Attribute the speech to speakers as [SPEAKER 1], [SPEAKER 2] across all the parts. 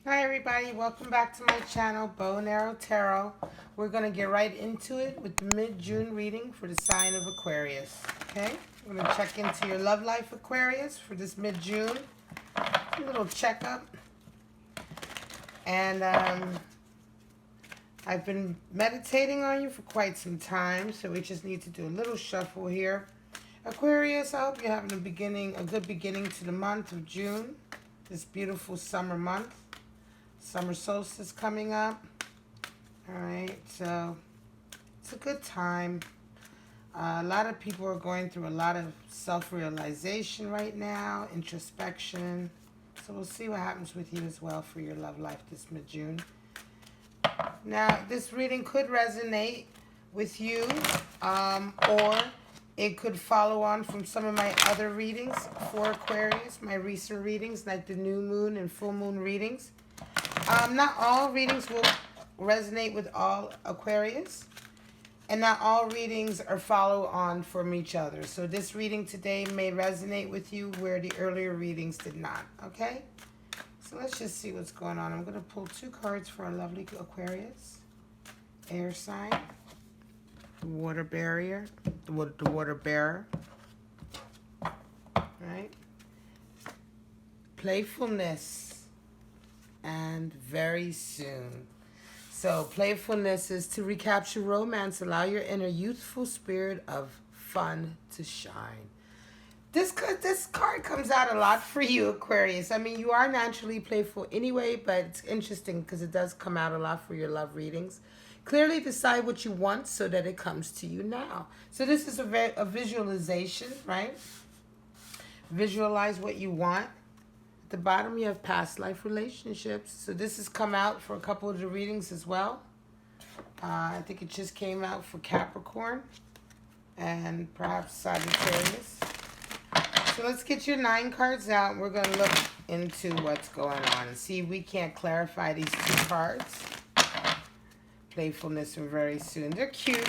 [SPEAKER 1] Hi everybody, welcome back to my channel, Bow and Arrow Tarot. We're going to get right into it with the mid-June reading for the sign of Aquarius. Okay, we're going to check into your love life, Aquarius, for this mid-June. A little checkup. And I've been meditating on you for quite some time, so we just need to do a little shuffle here. Aquarius, I hope you're having a good beginning to the month of June, this beautiful summer month. Summer solstice coming up. All right, so it's a good time. A lot of people are going through a lot of self-realization right now, introspection. So we'll see what happens with you as well for your love life this mid-June. Now, this reading could resonate with you, or it could follow on from some of my other readings for Aquarius, my recent readings, like the new moon and full moon readings. Not all readings will resonate with all Aquarius, and not all readings are follow on from each other. So this reading today may resonate with you where the earlier readings did not, okay? So let's just see what's going on. I'm going to pull two cards for a lovely Aquarius. Air sign, the water barrier, the water bearer, right? Playfulness. And very soon. So playfulness is to recapture romance, allow your inner youthful spirit of fun to shine. This card comes out a lot for you, Aquarius. I mean, you are naturally playful anyway, but it's interesting because it does come out a lot for your love readings. Clearly decide what you want so that it comes to you now. So this is a visualization, right? Visualize what you want. The bottom you have past life relationships, so this has come out for a couple of the readings as well. I think it just came out for Capricorn and perhaps Sagittarius. So let's get your 9 cards out and we're going to look into what's going on and see if we can't clarify these 2 cards. Playfulness and very soon. They're cute.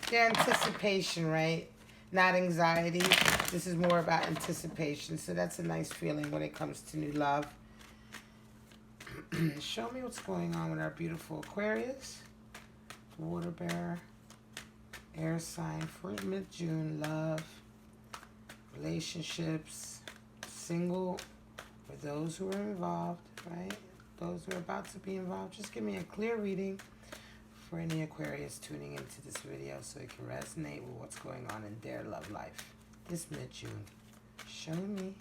[SPEAKER 1] They're anticipation, right? Not anxiety. This is more about anticipation. So that's a nice feeling when it comes to new love. Show me what's going on with our beautiful Aquarius. Water bearer. Air sign for mid-June. Love. Relationships. Single. For those who are involved, right? Those who are about to be involved. Just give me a clear reading for any Aquarius tuning into this video so it can resonate with what's going on in their love life this mid-June. Show me.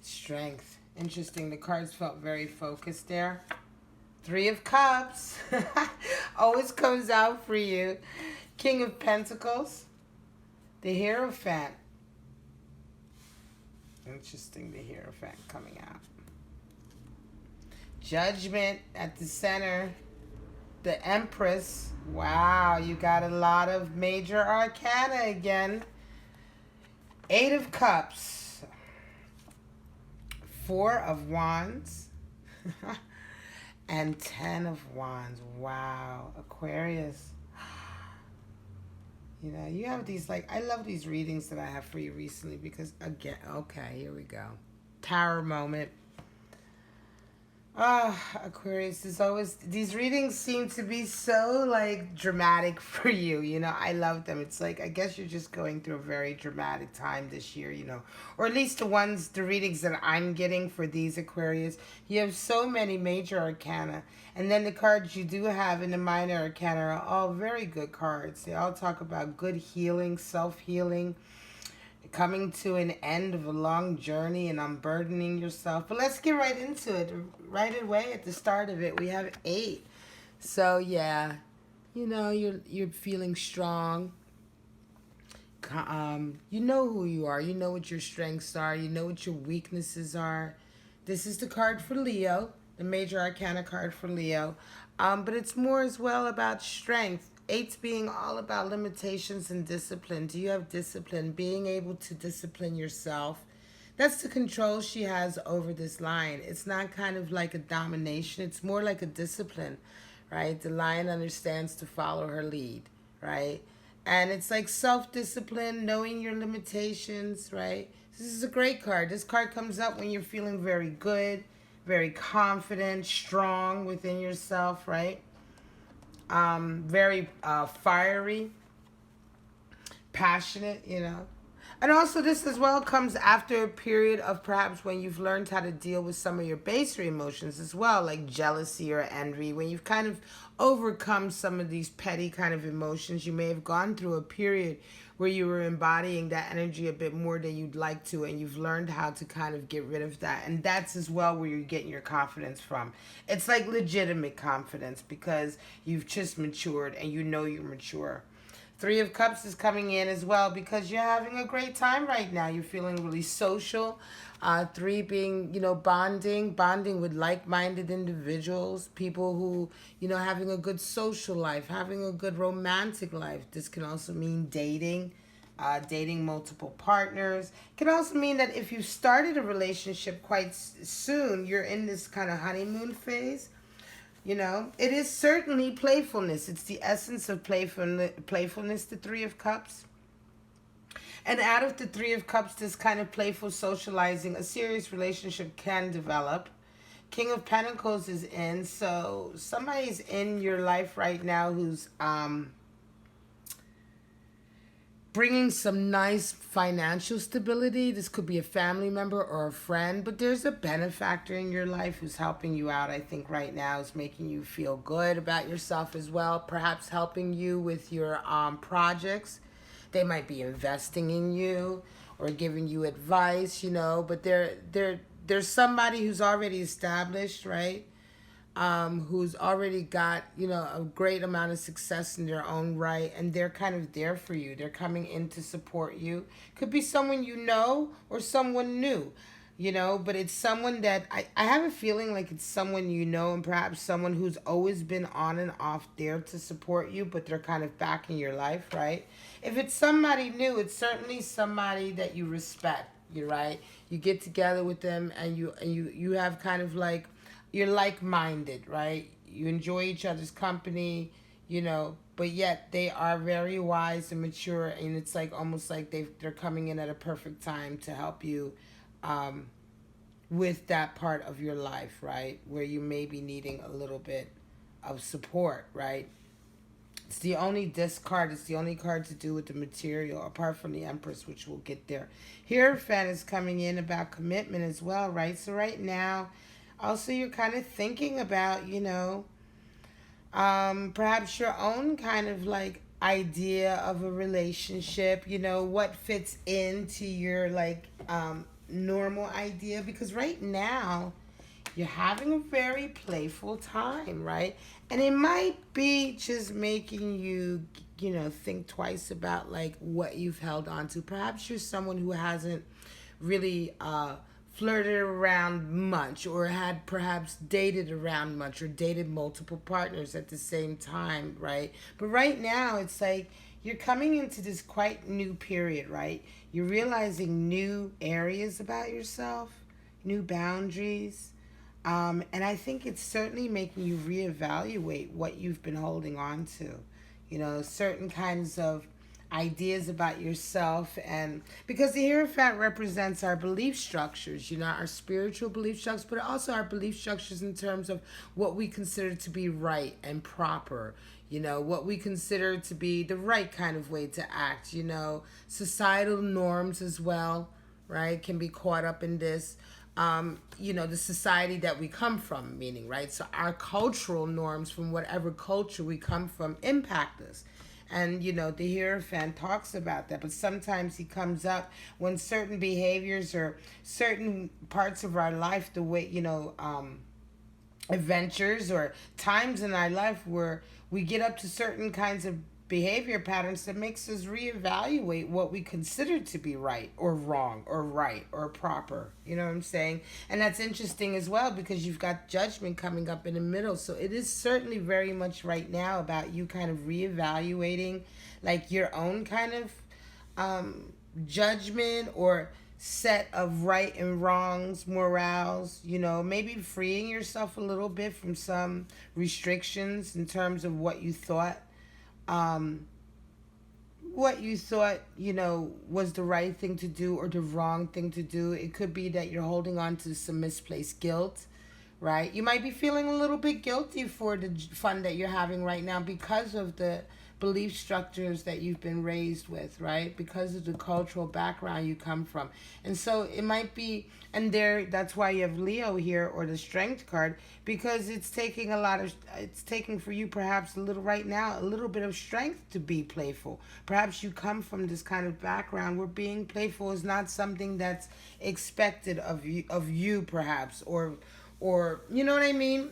[SPEAKER 1] Strength. Interesting. The cards felt very focused there. 3 of Cups. Always comes out for you. King of Pentacles. The Hierophant. Interesting, the Hierophant coming out. Judgment at the center. The Empress. Wow, you got a lot of major arcana again. 8 of Cups. 4 of Wands. And 10 of Wands. Wow, Aquarius. You know, you have these, like, I love these readings that I have for you recently because, again, okay, here we go. Tower moment. Aquarius, is always, these readings seem to be so, like, dramatic for you, you know. I love them. It's like, I guess you're just going through a very dramatic time this year, you know. Or at least the readings that I'm getting for these Aquarius. You have so many major arcana. And then the cards you do have in the minor arcana are all very good cards. They all talk about good healing, self-healing, coming to an end of a long journey and unburdening yourself. But let's get right into it. Right away at the start of it, we have 8. So yeah, you know, you're feeling strong. You know who you are. You know what your strengths are. You know what your weaknesses are. This is the card for Leo, the major arcana card for Leo. But it's more as well about strength. 8's being all about limitations and discipline. Do you have discipline? Being able to discipline yourself. That's the control she has over this line. It's not kind of like a domination. It's more like a discipline, right? The lion understands to follow her lead, right? And it's like self-discipline, knowing your limitations, right? This is a great card. This card comes up when you're feeling very good, very confident, strong within yourself, right? Very fiery, passionate, you know. And also this as well comes after a period of perhaps when you've learned how to deal with some of your baser emotions as well, like jealousy or envy. When you've kind of overcome some of these petty kind of emotions, you may have gone through a period where you were embodying that energy a bit more than you'd like to, and you've learned how to kind of get rid of that. And that's as well where you're getting your confidence from. It's like legitimate confidence because you've just matured and you know you're mature. Three of Cups is coming in as well because you're having a great time right now. You're feeling really social. Three being, you know, bonding with like-minded individuals, people who, you know, having a good social life, having a good romantic life. This can also mean dating, dating multiple partners. It can also mean that if you started a relationship quite soon, you're in this kind of honeymoon phase. You know, it is certainly playfulness. It's the essence of playfulness, the Three of Cups. And out of the Three of Cups, this kind of playful socializing, a serious relationship can develop. King of Pentacles is in, so somebody's in your life right now who's bringing some nice financial stability. This could be a family member or a friend, but there's a benefactor in your life who's helping you out, I think, right now. Is making you feel good about yourself as well, perhaps helping you with your projects. They might be investing in you or giving you advice, you know, but there's somebody who's already established, right? Who's already got, you know, a great amount of success in their own right, and they're kind of there for you. They're coming in to support you. Could be someone you know or someone new, you know, but it's someone that I have a feeling like it's someone you know, and perhaps someone who's always been on and off there to support you, but they're kind of back in your life, right? If it's somebody new, it's certainly somebody that you respect, you right? You get together with them and you have kind of like, you're like-minded, right? You enjoy each other's company, you know, but yet they are very wise and mature, and it's like almost like they're coming in at a perfect time to help you with that part of your life, right? Where you may be needing a little bit of support, right? It's the only discard. It's the only card to do with the material, apart from the Empress, which we'll get there. Hierophant is coming in about commitment as well, right? So right now, also, you're kind of thinking about, you know, perhaps your own kind of like idea of a relationship, you know, what fits into your like normal idea. Because right now, you're having a very playful time, right? And it might be just making you, you know, think twice about like what you've held on to. Perhaps you're someone who hasn't really flirted around much, or had perhaps dated around much, or dated multiple partners at the same time, right? But right now, it's like you're coming into this quite new period, right? You're realizing new areas about yourself, new boundaries. And I think it's certainly making you reevaluate what you've been holding on to. You know, certain kinds of ideas about yourself, and because the Hierophant represents our belief structures, you know, our spiritual belief structures, but also our belief structures in terms of what we consider to be right and proper, you know, what we consider to be the right kind of way to act, you know, societal norms as well, right, can be caught up in this. You know, the society that we come from, meaning, right? So our cultural norms from whatever culture we come from impact us. And, you know, the Hierophant talks about that. But sometimes he comes up when certain behaviors or certain parts of our life, the way, you know, adventures or times in our life where we get up to certain kinds of behavior patterns that makes us reevaluate what we consider to be right or wrong or right or proper. You know what I'm saying? And that's interesting as well because you've got Judgment coming up in the middle. So it is certainly very much right now about you kind of reevaluating like your own kind of judgment or set of right and wrongs, morals, you know, maybe freeing yourself a little bit from some restrictions in terms of what you thought what you thought, was the right thing to do or the wrong thing to do. It could be that you're holding on to some misplaced guilt, right? You might be feeling a little bit guilty for the fun that you're having right now because of the belief structures that you've been raised with, right? Because of the cultural background you come from. And so it might be, and there, that's why you have Leo here, or the Strength card, because it's taking for you perhaps a little right now, a little bit of strength to be playful. Perhaps you come from this kind of background where being playful is not something that's expected of you perhaps, or you know what I mean?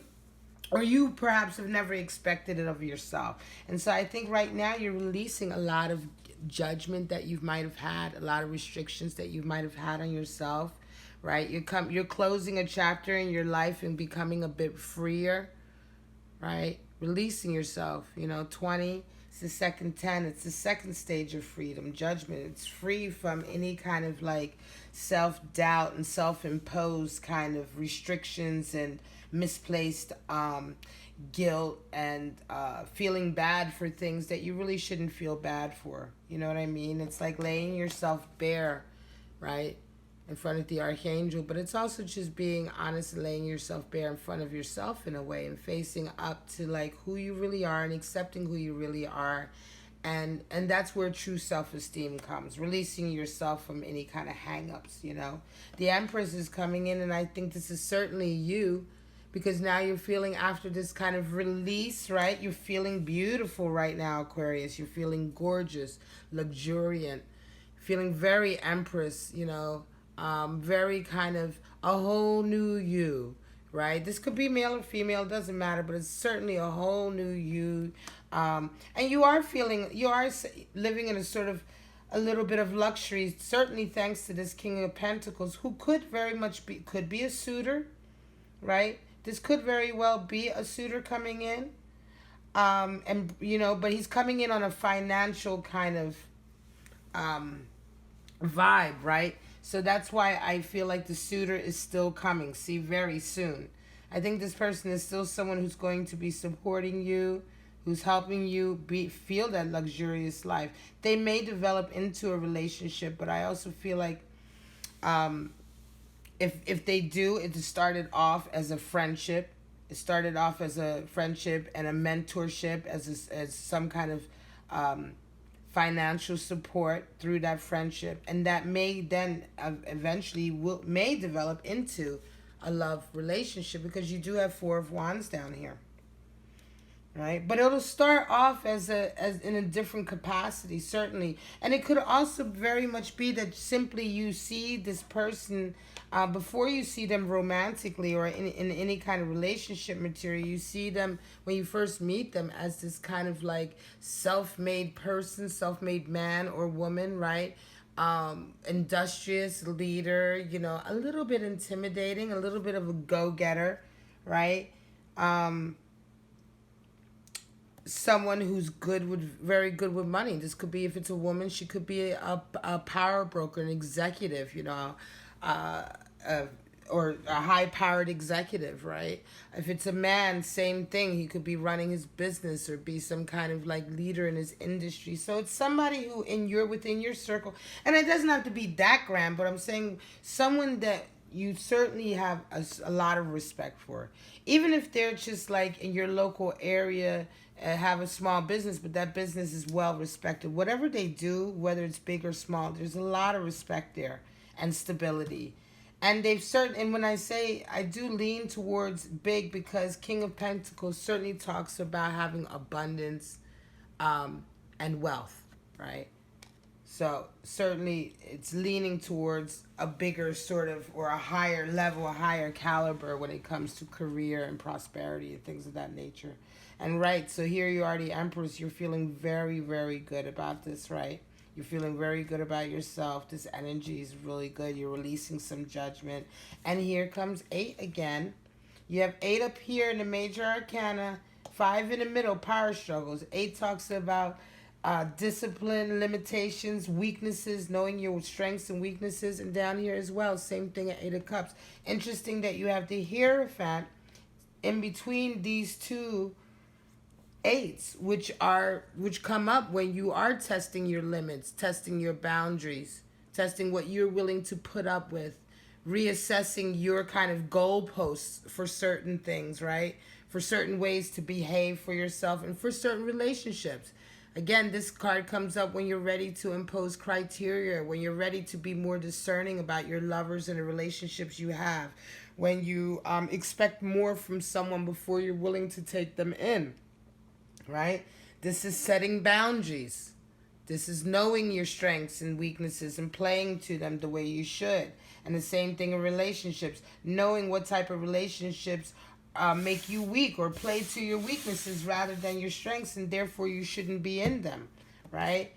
[SPEAKER 1] Or you perhaps have never expected it of yourself. And so I think right now you're releasing a lot of judgment that you might have had, a lot of restrictions that you might have had on yourself, right? You're closing a chapter in your life and becoming a bit freer, right? Releasing yourself, 20, it's the second 10, it's the second stage of freedom, judgment. It's free from any kind of like self-doubt and self-imposed kind of restrictions and misplaced guilt and feeling bad for things that you really shouldn't feel bad for. You know what I mean? It's like laying yourself bare, right? In front of the archangel, but it's also just being honest and laying yourself bare in front of yourself in a way, and facing up to like who you really are and accepting who you really are. And that's where true self-esteem comes, releasing yourself from any kind of hang-ups. The Empress is coming in, and I think this is certainly you, because now you're feeling, after this kind of release, right? You're feeling beautiful right now, Aquarius. You're feeling gorgeous, luxuriant, feeling very Empress, very kind of a whole new you, right? This could be male or female, doesn't matter, but it's certainly a whole new you. And you are living in a sort of a little bit of luxury, certainly thanks to this King of Pentacles, who could very much could be a suitor, right? This could very well be a suitor coming in. But he's coming in on a financial kind of vibe, right? So that's why I feel like the suitor is still coming. See, very soon. I think this person is still someone who's going to be supporting you, who's helping you feel that luxurious life. They may develop into a relationship, but I also feel like if they do, it started off as a friendship. It started off as a friendship and a mentorship, as some kind of financial support through that friendship, and that may then eventually may develop into a love relationship, because you do have Four of Wands down here, right? But it'll start off as in a different capacity, certainly. And it could also very much be that simply you see this person before you see them romantically or in any kind of relationship material. You see them, when you first meet them, as this kind of like self-made person, self-made man or woman, right? Industrious leader, a little bit intimidating, a little bit of a go-getter, right? Someone who's very good with money. This could be, if it's a woman, she could be a power broker, an executive, or a high-powered executive, right? If it's a man, same thing. He could be running his business or be some kind of like leader in his industry. So it's somebody who within your circle, and it doesn't have to be that grand, but I'm saying someone that you certainly have a lot of respect for, even if they're just like in your local area. Have a small business, but that business is well respected. Whatever they do, whether it's big or small, there's a lot of respect there and stability. And and when I say I do lean towards big, because King of Pentacles certainly talks about having abundance and wealth, right? So certainly it's leaning towards a bigger sort of, or a higher level, a higher caliber when it comes to career and prosperity and things of that nature. And right, so here you are, the Empress. You're feeling very, very good about this, right? You're feeling very good about yourself. This energy is really good. You're releasing some judgment. And here comes 8 again. You have 8 up here in the major arcana, 5 in the middle, power struggles. 8 talks about discipline, limitations, weaknesses, knowing your strengths and weaknesses. And down here as well, same thing at 8 of Cups. Interesting that you have the Hierophant in between these two eights, which come up when you are testing your limits, testing your boundaries, testing what you're willing to put up with, reassessing your kind of goalposts for certain things, right? For certain ways to behave for yourself and for certain relationships. Again, this card comes up when you're ready to impose criteria, when you're ready to be more discerning about your lovers and the relationships you have, when you expect more from someone before you're willing to take them in, right? This is setting boundaries. This is knowing your strengths and weaknesses and playing to them the way you should. And the same thing in relationships, knowing what type of relationships make you weak or play to your weaknesses rather than your strengths, and therefore you shouldn't be in them, right?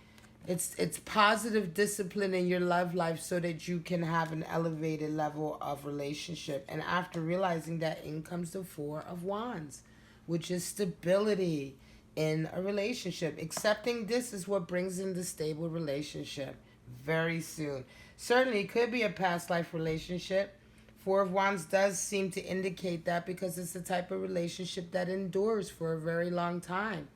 [SPEAKER 1] It's positive discipline in your love life so that you can have an elevated level of relationship. And after realizing that, in comes the Four of Wands, which is stability in a relationship. Accepting this is what brings in the stable relationship very soon. Certainly, it could be a past life relationship. Four of Wands does seem to indicate that because it's the type of relationship that endures for a very long time.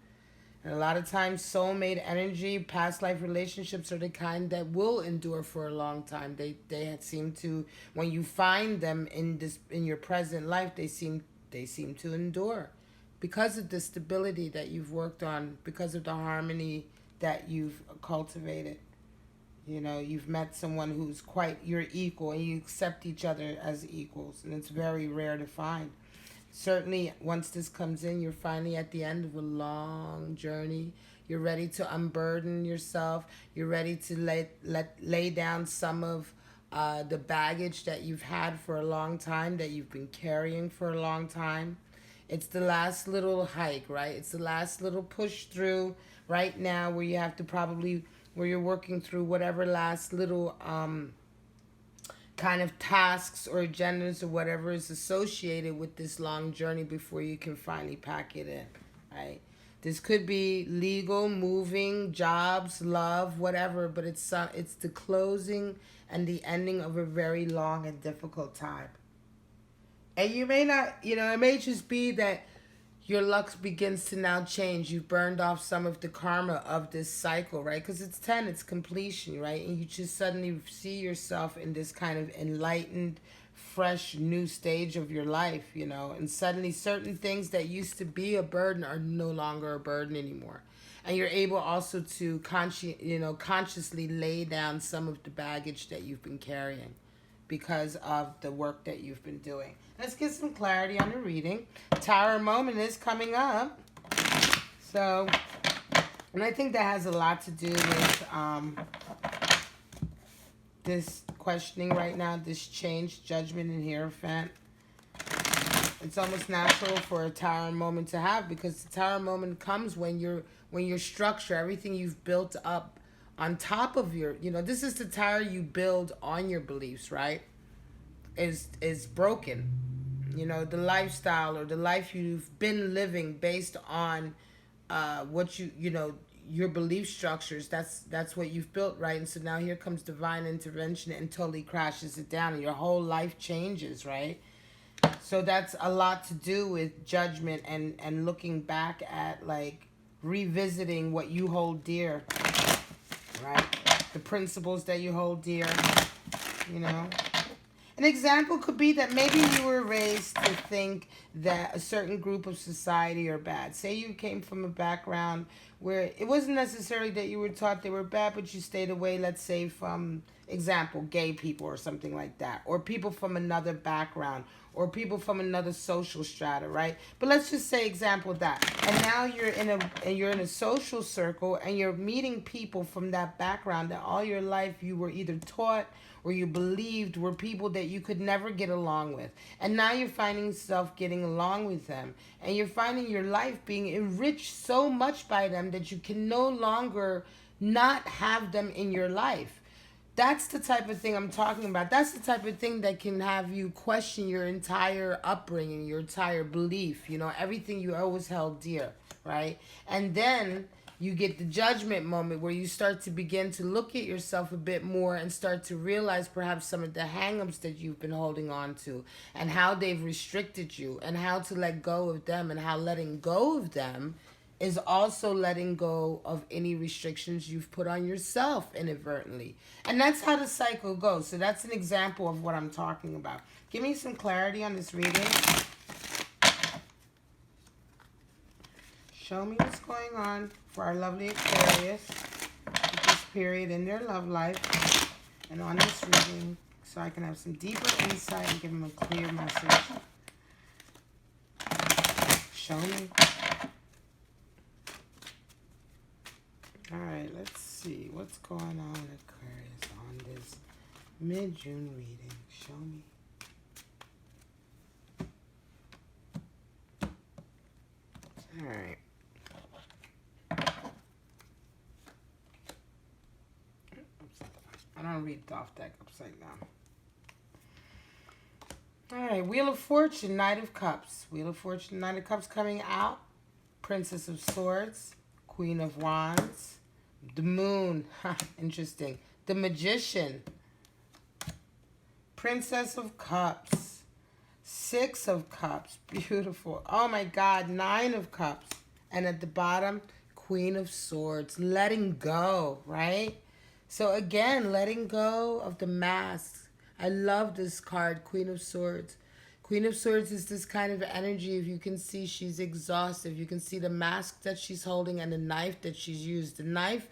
[SPEAKER 1] And a lot of times, soulmate energy, past life relationships are the kind that will endure for a long time. They seem to, when you find them in your present life, they seem to endure because of the stability that you've worked on, because of the harmony that you've cultivated. You know, you've met someone who's quite your equal and you accept each other as equals, and it's very rare to find. Certainly, once this comes in, you're finally at the end of a long journey. You're ready to unburden yourself. You're ready to lay down some of the baggage that you've had for a long time, that you've been carrying for a long time. It's the last little hike, right? It's the last little push through right now where you have to probably, where you're working through whatever last little kind of tasks or agendas or whatever is associated with this long journey before you can finally pack it in, right? This could be legal, moving, jobs, love, whatever, but it's the closing and the ending of a very long and difficult time. And you may not, it may just be that your luck begins to now change. You've burned off some of the karma of this cycle, right? Because it's 10, it's completion, right? And you just suddenly see yourself in this kind of enlightened, fresh, new stage of your life, and suddenly certain things that used to be a burden are no longer a burden anymore. And you're able also to consciously lay down some of the baggage that you've been carrying because of the work that you've been doing. Let's get some clarity on the reading. Tower moment is coming up. So, and I think that has a lot to do with this questioning right now, this change, judgment, and hierophant. It's almost natural for a tower moment to have, because the tower moment comes when your structure, everything you've built up on top of your, this is the tower you build on your beliefs, right? Is broken. The lifestyle or the life you've been living based on what your belief structures, that's what you've built, right? And so now here comes divine intervention and totally crashes it down, and your whole life changes, right? So that's a lot to do with judgment and looking back at, like, revisiting what you hold dear, right? The principles that you hold dear, An example could be that maybe you were raised to think that a certain group of society are bad. Say you came from a background where it wasn't necessarily that you were taught they were bad, but you stayed away, let's say, from, example, gay people or something like that, or people from another background, or people from another social strata, right? But let's just say, example, that. And now you're in a social circle and you're meeting people from that background that all your life you were either taught or you believed were people that you could never get along with. And now you're finding yourself getting along with them. And you're finding your life being enriched so much by them that you can no longer not have them in your life. That's the type of thing I'm talking about. That's the type of thing that can have you question your entire upbringing, your entire belief, everything you always held dear, right? And then you get the judgment moment where you start to begin to look at yourself a bit more and start to realize perhaps some of the hang-ups that you've been holding on to and how they've restricted you and how to let go of them, and how letting go of them is also letting go of any restrictions you've put on yourself inadvertently. And that's how the cycle goes. So that's an example of what I'm talking about. Give me some clarity on this reading. Show me what's going on for our lovely Aquarius at this period in their love life and on this reading, so I can have some deeper insight and give them a clear message. Show me. All right, let's see what's going on, Aquarius, on this mid-June reading. Show me. All right. I don't read the off deck upside down. All right, Wheel of Fortune, Knight of Cups. Wheel of Fortune, Knight of Cups coming out. Princess of Swords, Queen of Wands, the Moon, interesting. The Magician, Princess of Cups, Six of Cups, beautiful. Oh my God, Nine of Cups. And at the bottom, Queen of Swords, letting go, right? So again, letting go of the masks. I love this card, Queen of Swords. Queen of Swords is this kind of energy. If you can see, she's exhausted. You can see the mask that she's holding and the knife that she's used. The knife,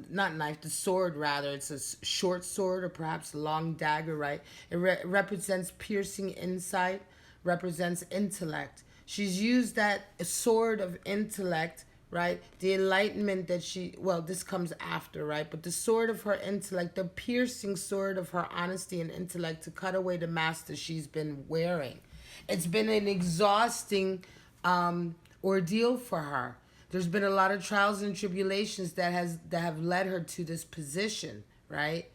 [SPEAKER 1] not knife, the sword rather. It's a short sword or perhaps a long dagger, right? It represents piercing insight, represents intellect. She's used that sword of intellect, right? The enlightenment that this comes after, right? But the sword of her intellect, the piercing sword of her honesty and intellect to cut away the mask that she's been wearing. It's been an exhausting ordeal for her. There's been a lot of trials and tribulations that have led her to this position, right?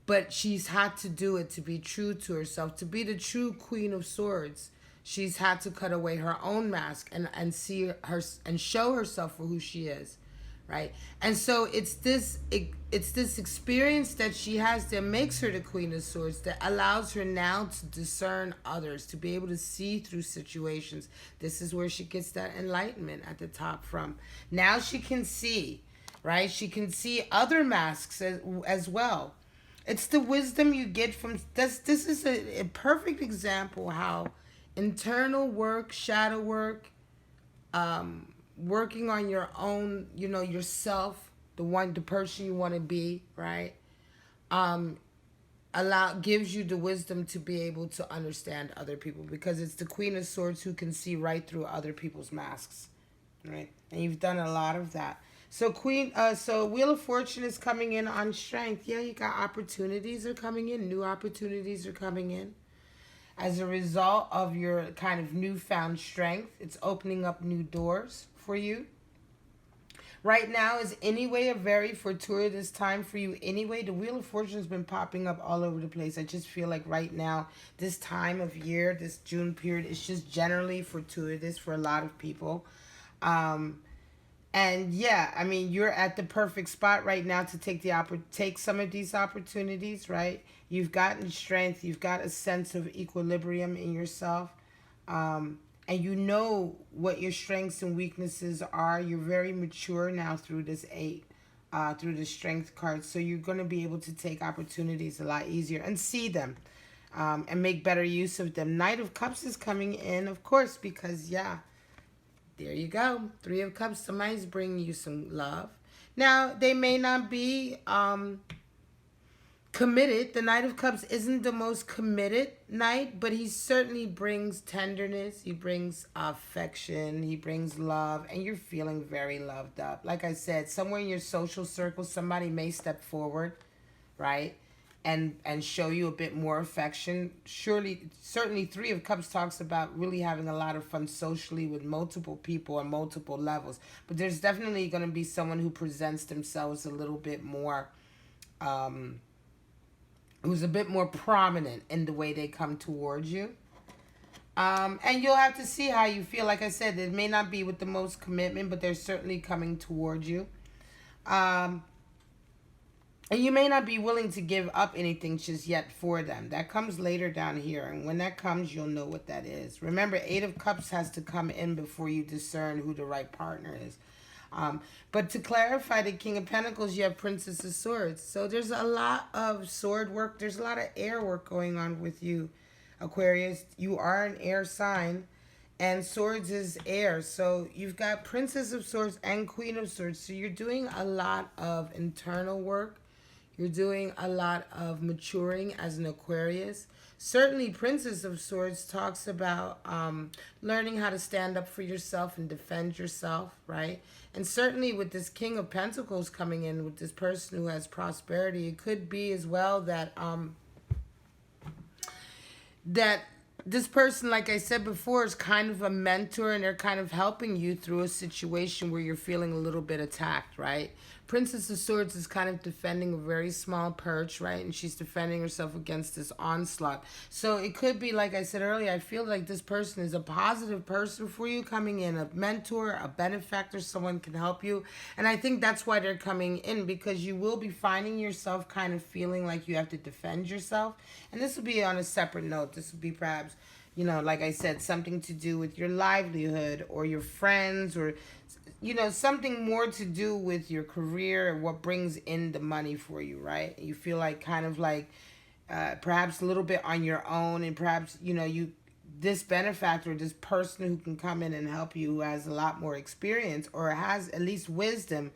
[SPEAKER 1] But she's had to do it to be true to herself, to be the true Queen of Swords. She's had to cut away her own mask and see her and show herself for who she is, right? And so it's this experience that she has that makes her the Queen of Swords, that allows her now to discern others, to be able to see through situations. This is where she gets that enlightenment at the top from. Now she can see, right? She can see other masks as well. It's the wisdom you get from this. This is a perfect example how internal work, shadow work, working on your own, yourself, the person you want to be, right? Gives you the wisdom to be able to understand other people, because it's the Queen of Swords who can see right through other people's masks, right? And you've done a lot of that. So Wheel of Fortune is coming in on strength. Yeah, you got opportunities are coming in, new opportunities are coming in. As a result of your kind of newfound strength, it's opening up new doors for you. Right now is anyway a very fortuitous time for you anyway. The Wheel of Fortune has been popping up all over the place. I just feel like right now, this time of year, this June period, is just generally fortuitous for a lot of people. And yeah, I mean, you're at the perfect spot right now to take some of these opportunities, right? You've gotten strength. You've got a sense of equilibrium in yourself. And you know what your strengths and weaknesses are. You're very mature now through this 8, through the strength card. So you're going to be able to take opportunities a lot easier and see them and make better use of them. Knight of Cups is coming in, of course, because, yeah, there you go. 3 of Cups, somebody's bringing you some love. Now, they may not be committed. The Knight of Cups isn't the most committed knight, but he certainly brings tenderness. He brings affection. He brings love, and you're feeling very loved up. Like I said, somewhere in your social circle, somebody may step forward, right, and show you a bit more affection. Certainly 3 of Cups talks about really having a lot of fun socially with multiple people on multiple levels. But there's definitely going to be someone who presents themselves a little bit more, who's a bit more prominent in the way they come towards you. And you'll have to see how you feel. Like I said, it may not be with the most commitment, but they're certainly coming towards you. And you may not be willing to give up anything just yet for them. That comes later down here. And when that comes, you'll know what that is. Remember, Eight of Cups has to come in before you discern who the right partner is. But to clarify the King of Pentacles, you have Princess of Swords. So there's a lot of sword work. There's a lot of air work going on with you, Aquarius. You are an air sign. And swords is air. So you've got Princess of Swords and Queen of Swords. So you're doing a lot of internal work. You're doing a lot of maturing as an Aquarius. Certainly, Princess of Swords talks about learning how to stand up for yourself and defend yourself, right? And certainly with this King of Pentacles coming in, with this person who has prosperity, it could be as well that that this person, like I said before, is kind of a mentor, and they're kind of helping you through a situation where you're feeling a little bit attacked, right? Princess of Swords is kind of defending a very small perch, right? And she's defending herself against this onslaught. So it could be, like I said earlier, I feel like this person is a positive person for you coming in, a mentor, a benefactor, someone can help you. And I think that's why they're coming in, because you will be finding yourself kind of feeling like you have to defend yourself. And this will be on a separate note. This will be perhaps, you know, like I said, something to do with your livelihood or your friends, or, you know, something more to do with your career and what brings in the money for you, right? You feel like kind of like perhaps a little bit on your own, and perhaps, you know, this benefactor, this person who can come in and help you, who has a lot more experience or has at least wisdom,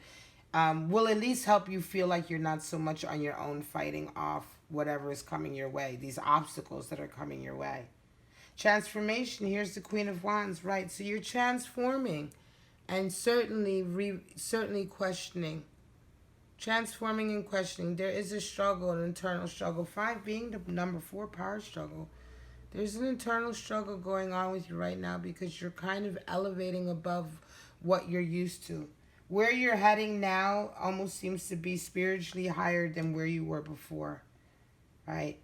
[SPEAKER 1] will at least help you feel like you're not so much on your own fighting off whatever is coming your way, these obstacles that are coming your way. Transformation, here's the Queen of Wands, right? So you're transforming, and certainly questioning. Transforming and questioning. There is a struggle, an internal struggle. 5 being the number 4 power struggle. There's an internal struggle going on with you right now, because you're kind of elevating above what you're used to. Where you're heading now almost seems to be spiritually higher than where you were before, right?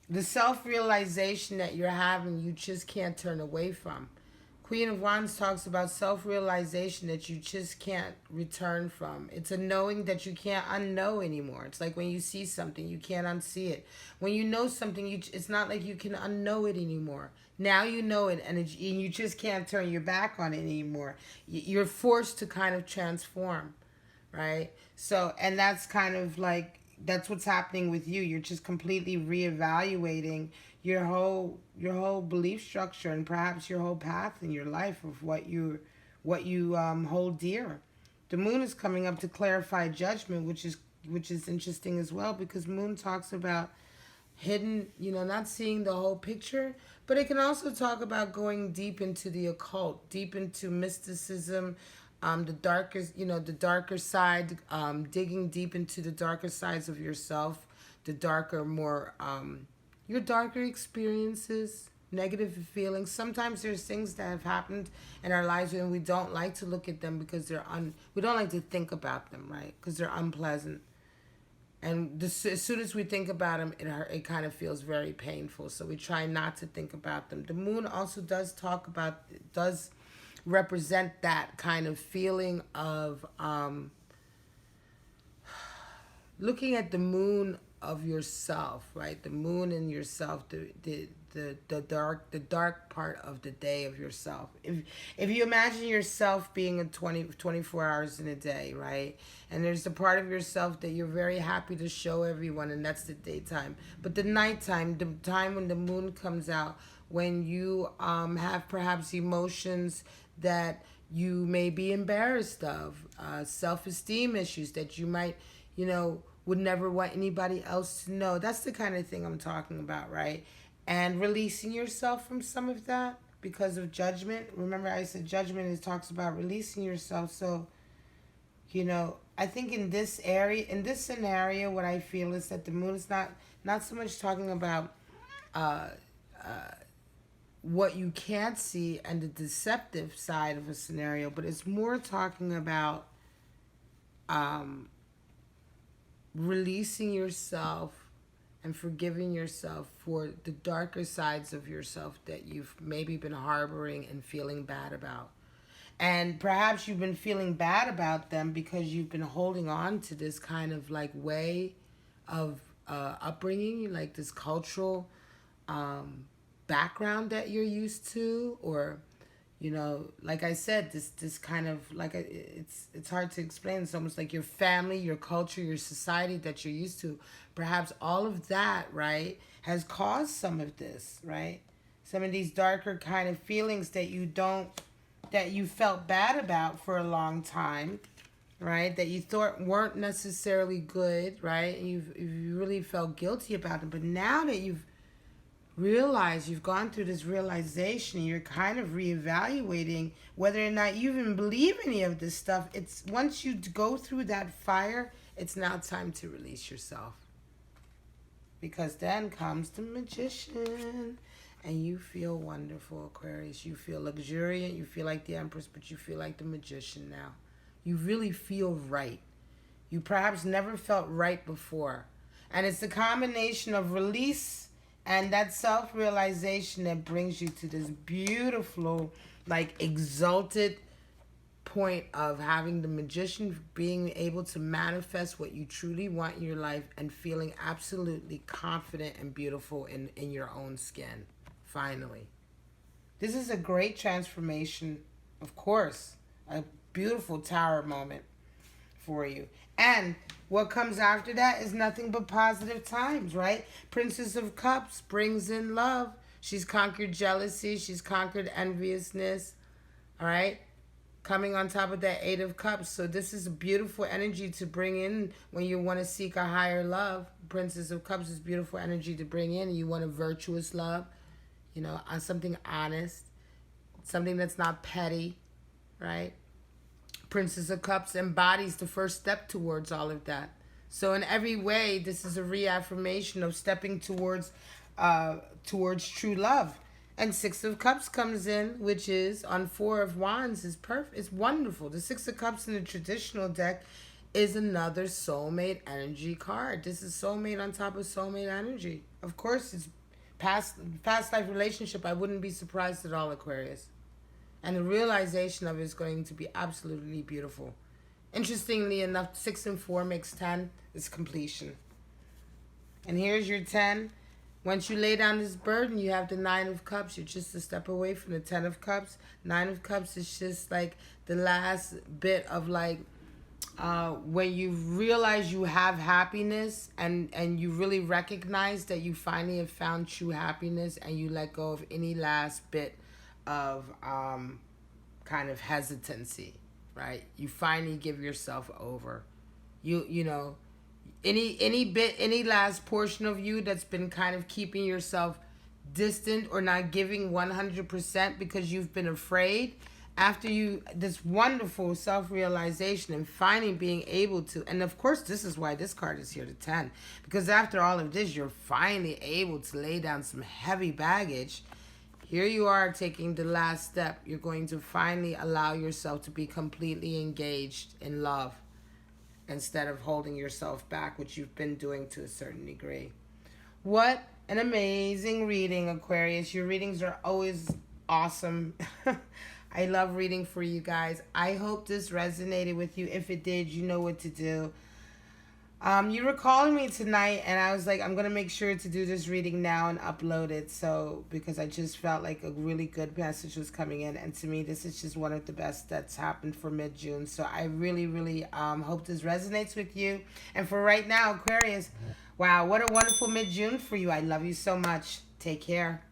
[SPEAKER 1] The self-realization that you're having, you just can't turn away from. Queen of Wands talks about self-realization that you just can't return from. It's a knowing that you can't unknow anymore. It's like when you see something, you can't unsee it. When you know something, it's not like you can unknow it anymore. Now you know it, and you just can't turn your back on it anymore. You're forced to kind of transform, right? So, and that's kind of like, that's what's happening with you. You're just completely reevaluating your whole belief structure, and perhaps your whole path in your life of what you hold dear. The moon is coming up to clarify judgment, which is interesting as well, because moon talks about hidden, you know, not seeing the whole picture, but it can also talk about going deep into the occult, deep into mysticism, the darker, you know, the darker side, digging deep into the darker sides of yourself, the darker, more, your darker experiences, negative feelings. Sometimes there's things that have happened in our lives and we don't like to look at them because we don't like to think about them, right? Because they're unpleasant. And as soon as we think about them, it kind of feels very painful. So we try not to think about them. The moon also does represent that kind of feeling of looking at the moon of yourself, right? The moon in yourself, the dark part of the day of yourself. If you imagine yourself being 24 hours in a day, right? And there's the part of yourself that you're very happy to show everyone, and that's the daytime. But the nighttime, the time when the moon comes out, when you have perhaps emotions that you may be embarrassed of, self-esteem issues that you might, you know, would never want anybody else to know. That's the kind of thing I'm talking about, right? And releasing yourself from some of that because of judgment. Remember I said judgment talks about releasing yourself. So, you know, I think in this scenario, what I feel is that the moon is not so much talking about what you can't see and the deceptive side of a scenario, but it's more talking about releasing yourself and forgiving yourself for the darker sides of yourself that you've maybe been harboring and feeling bad about. And perhaps you've been feeling bad about them because you've been holding on to this kind of like way of upbringing, like this cultural background that you're used to, or you know, like I said, this kind of like it's hard to explain. It's almost like your family, your culture, your society that you're used to. Perhaps all of that, right, has caused some of this, right? Some of these darker kind of feelings that you felt bad about for a long time, right? That you thought weren't necessarily good, right? And you really felt guilty about them. But now that you've realized, you've gone through this realization, you're kind of reevaluating whether or not you even believe any of this stuff. It's once you go through that fire, it's now time to release yourself. Because then comes the Magician. And you feel wonderful, Aquarius. You feel luxuriant. You feel like the Empress, but you feel like the Magician now. You really feel right. You perhaps never felt right before. And it's the combination of release and that self-realization that brings you to this beautiful, like, exalted point of having the Magician, being able to manifest what you truly want in your life and feeling absolutely confident and beautiful in your own skin. Finally. This is a great transformation, of course. A beautiful tower moment for you. And what comes after that is nothing but positive times, right? Princess of Cups brings in love. She's conquered jealousy. She's conquered enviousness. All right? Coming on top of that Eight of Cups. So this is a beautiful energy to bring in when you want to seek a higher love. Princess of Cups is beautiful energy to bring in. You want a virtuous love. You know, on something honest, something that's not petty, right? Princess of Cups embodies the first step towards all of that. So in every way, this is a reaffirmation of stepping towards true love. And Six of Cups comes in, which is on Four of Wands, is perfect. It's wonderful. The Six of Cups in the traditional deck is another soulmate energy card. This is soulmate on top of soulmate energy. Of course, it's past life relationship. I wouldn't be surprised at all, Aquarius. And the realization of it is going to be absolutely beautiful. Interestingly enough, 6 and 4 makes 10. It's completion. And here's your 10. Once you lay down this burden, you have the 9 of Cups. You're just a step away from the 10 of Cups. 9 of Cups is just like the last bit of like when you realize you have happiness and you really recognize that you finally have found true happiness, and you let go of any last bit of kind of hesitancy, right? You finally give yourself over. You know, any last portion of you that's been kind of keeping yourself distant or not giving 100% because you've been afraid. After you, this wonderful self-realization and finally being able to, and of course this is why this card is here, the 10, because after all of this, you're finally able to lay down some heavy baggage. Here you are taking the last step. You're going to finally allow yourself to be completely engaged in love instead of holding yourself back, which you've been doing to a certain degree. What an amazing reading, Aquarius. Your readings are always awesome. I love reading for you guys. I hope this resonated with you. If it did, you know what to do. You were calling me tonight, and I was like, I'm going to make sure to do this reading now and upload it. So, because I just felt like a really good message was coming in. And to me, this is just one of the best that's happened for mid-June. So I really, really hope this resonates with you. And for right now, Aquarius, wow, what a wonderful mid-June for you. I love you so much. Take care.